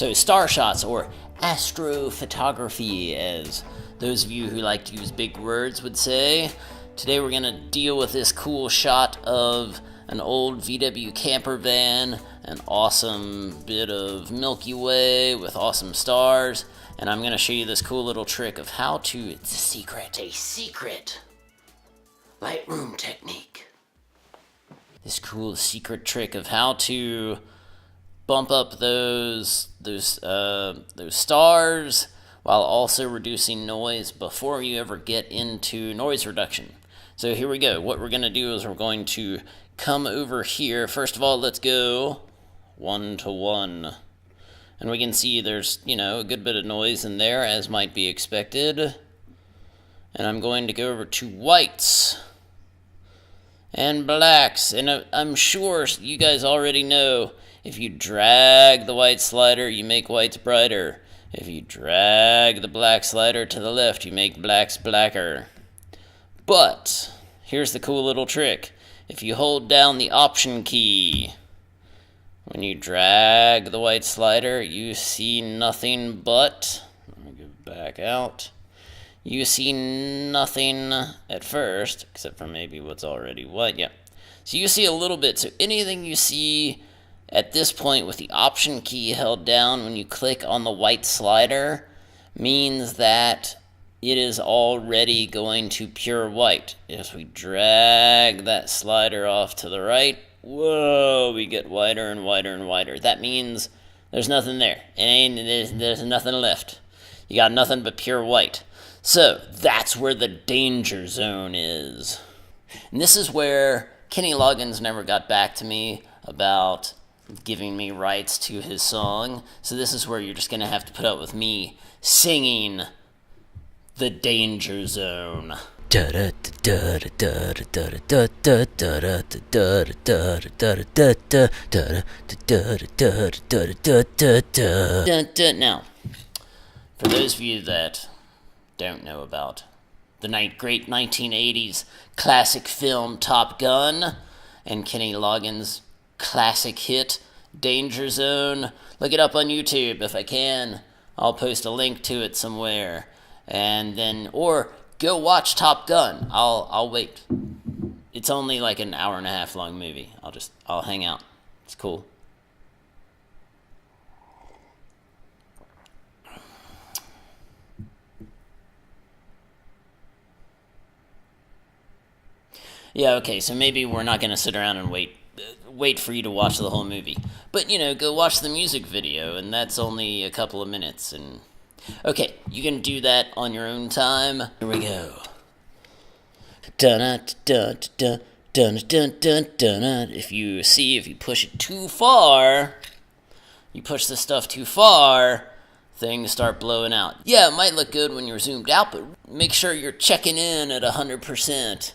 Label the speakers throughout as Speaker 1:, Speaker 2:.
Speaker 1: So star shots, or astrophotography, as those of you who like to use big words would say. Today we're going to deal with this cool shot of an old VW camper van, an awesome bit of Milky Way with awesome stars, and I'm going to show you this cool little trick of how to, it's a secret Lightroom technique. This cool secret trick of how to bump up those stars while also reducing noise before you ever get into noise reduction. So here we go. What we're going to do is we're going to come over here. First of all, let's go 1 to 1. And we can see there's, a good bit of noise in there, as might be expected. And I'm going to go over to whites and blacks. And I'm sure you guys already know, if you drag the white slider, you make whites brighter. If you drag the black slider to the left, you make blacks blacker. But here's the cool little trick. If you hold down the Option key, when you drag the white slider, you see nothing but, let me go back out. You see nothing at first, except for maybe what's already white. Yeah. So you see a little bit. So anything you see at this point with the Option key held down when you click on the white slider means that it is already going to pure white. If we drag that slider off to the right, whoa, we get whiter and whiter and whiter. That means there's nothing there. There's nothing left. You got nothing but pure white. So that's where the danger zone is. And this is where Kenny Loggins never got back to me about giving me rights to his song. So this is where you're just going to have to put up with me singing the danger zone. Now, for those of you that don't know about the great 1980s classic film Top Gun and Kenny Loggins' classic hit Danger Zone, look it up on YouTube if I can. I'll post a link to it somewhere. And then, or go watch Top Gun. I'll wait. It's only like an hour and a half long movie. I'll hang out. It's cool. Yeah, okay, so maybe we're not going to sit around and wait for you to watch the whole movie. But, go watch the music video, and that's only a couple of minutes. And okay, you can do that on your own time. Here we go. If you push it too far, you push the stuff too far, things start blowing out. Yeah, it might look good when you're zoomed out, but make sure you're checking in at 100%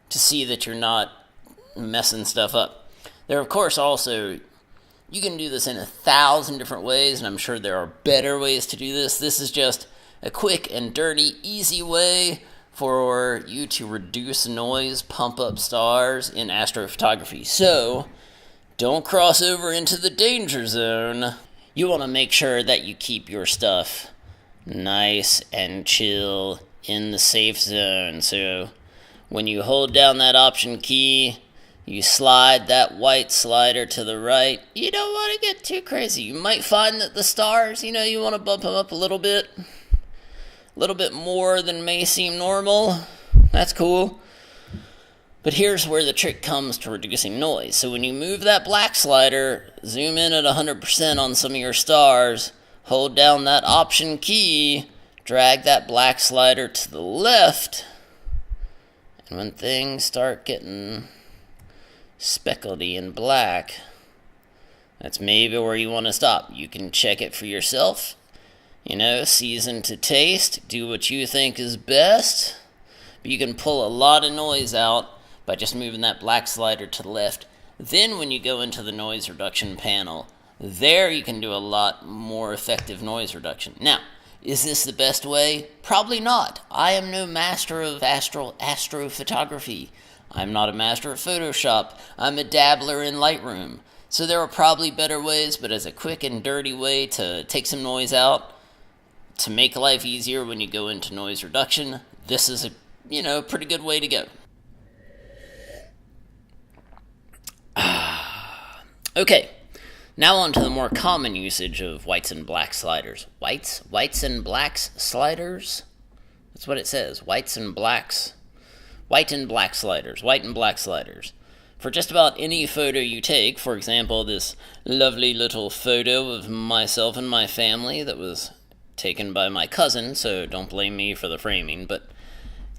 Speaker 1: to see that you're not messing stuff up. There, of course, also, you can do this in 1,000 different ways, and I'm sure there are better ways to do this. This is just a quick and dirty, easy way for you to reduce noise, pump up stars in astrophotography. So, don't cross over into the danger zone. You want to make sure that you keep your stuff nice and chill in the safe zone. So, when you hold down that Option key, you slide that white slider to the right. You don't want to get too crazy. You might find that the stars, you want to bump them up a little bit more than may seem normal. That's cool. But here's where the trick comes to reducing noise. So when you move that black slider, zoom in at 100% on some of your stars, hold down that Option key, drag that black slider to the left, and when things start getting speckledy and black, that's maybe where you want to stop. You can check it for yourself. Season to taste. Do what you think is best. But you can pull a lot of noise out by just moving that black slider to the left. Then when you go into the noise reduction panel, there you can do a lot more effective noise reduction. Now, is this the best way? Probably not. I am no master of astrophotography. I'm not a master of Photoshop. I'm a dabbler in Lightroom. So there are probably better ways, but as a quick and dirty way to take some noise out, to make life easier when you go into noise reduction, this is a pretty good way to go. Okay, now on to the more common usage of whites and black sliders. Whites and blacks sliders? That's what it says. White and black sliders. For just about any photo you take, for example, this lovely little photo of myself and my family that was taken by my cousin, so don't blame me for the framing, but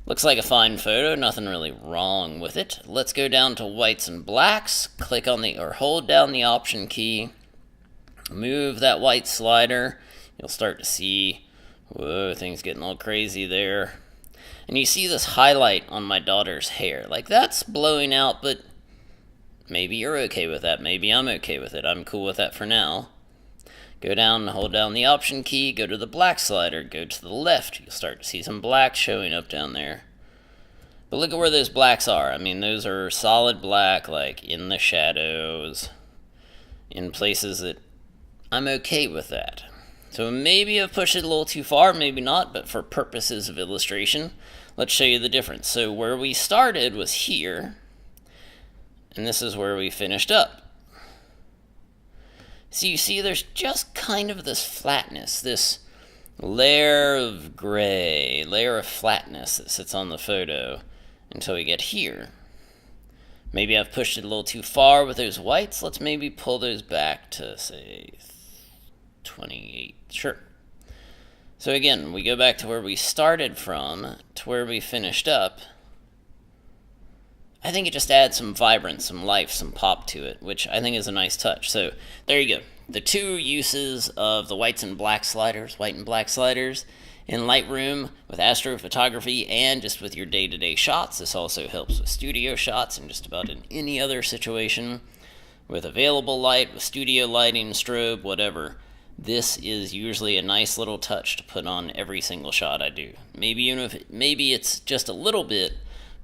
Speaker 1: looks like a fine photo, nothing really wrong with it. Let's go down to whites and blacks, hold down the option key, move that white slider, you'll start to see, whoa, things getting all crazy there. And you see this highlight on my daughter's hair. Like, that's blowing out, but maybe you're okay with that. Maybe I'm okay with it. I'm cool with that for now. Go down and hold down the option key, go to the black slider, go to the left. You'll start to see some black showing up down there. But look at where those blacks are. I mean, those are solid black, like in the shadows, in places that I'm okay with that. So maybe I've pushed it a little too far, maybe not, but for purposes of illustration, let's show you the difference. So where we started was here, and this is where we finished up. So you see there's just kind of this flatness, this layer of gray, layer of flatness that sits on the photo until we get here. Maybe I've pushed it a little too far with those whites. Let's maybe pull those back to, say, 28. Sure. So again, we go back to where we started from to where we finished up. I think it just adds some vibrance, some life, some pop to it, which I think is a nice touch. So there you go. The two uses of the white and black sliders in Lightroom with astrophotography and just with your day-to-day shots. This also helps with studio shots and just about in any other situation with available light, with studio lighting, strobe, whatever. This is usually a nice little touch to put on every single shot I do. Maybe it's just a little bit,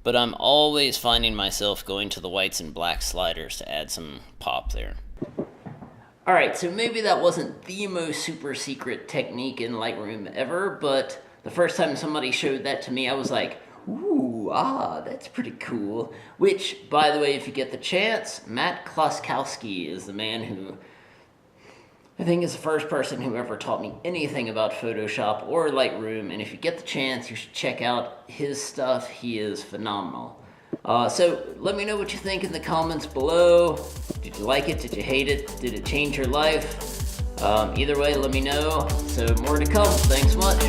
Speaker 1: but I'm always finding myself going to the whites and black sliders to add some pop there. Alright, so maybe that wasn't the most super secret technique in Lightroom ever, but the first time somebody showed that to me, I was like, ooh, that's pretty cool. Which, by the way, if you get the chance, Matt Kloskowski is the man who I think is the first person who ever taught me anything about Photoshop or Lightroom, and if you get the chance, you should check out his stuff. He is phenomenal. So let me know what you think in the comments below. Did you like it? Did you hate it? Did it change your life? Either way, let me know. So more to come. Thanks much.